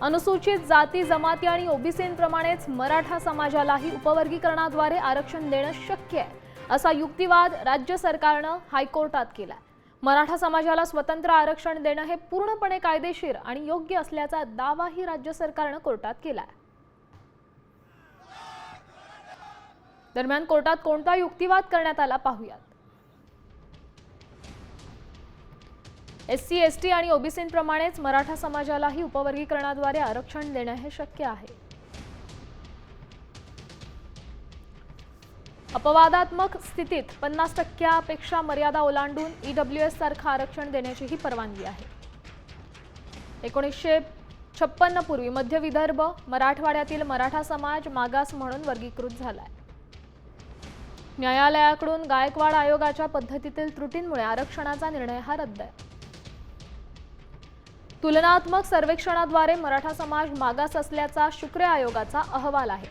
अनुसूचित जाती जमाती आणि ओबीसींप्रमाणेच मराठा समाजालाही उपवर्गीकरणाद्वारे आरक्षण देणं शक्य आहे, असा युक्तिवाद राज्य सरकारनं हायकोर्टात केलाय। मराठा समाजाला स्वतंत्र आरक्षण देणं हे पूर्णपणे कायदेशीर आणि योग्य असल्याचा दावाही राज्य सरकारनं कोर्टात केलाय। दरम्यान कोर्टात कोणता युक्तिवाद करण्यात आला पाहूयात। एससी, एसटी आणि ओबीसींप्रमाणेच मराठा समाजालाही उपवर्गीकरणाद्वारे आरक्षण देणं हे शक्य आहे। अपवादात्मक स्थितीत 50% मर्यादा ओलांडून ईडब्ल्यूएस सारखं आरक्षण देण्याचीही परवानगी आहे। 1956 पूर्वी मध्य विदर्भ, मराठवाड्यातील मराठा समाज मागास म्हणून वर्गीकृत झालाय। न्यायालयाकडून गायकवाड आयोगाच्या पद्धतीतील त्रुटींमुळे आरक्षणाचा निर्णय हा रद्द आहे। तुलनात्मक सर्वेक्षणाद्वारे मराठा समाज मागास असल्याचा शुक्रे आयोगाचा अहवाल आहे।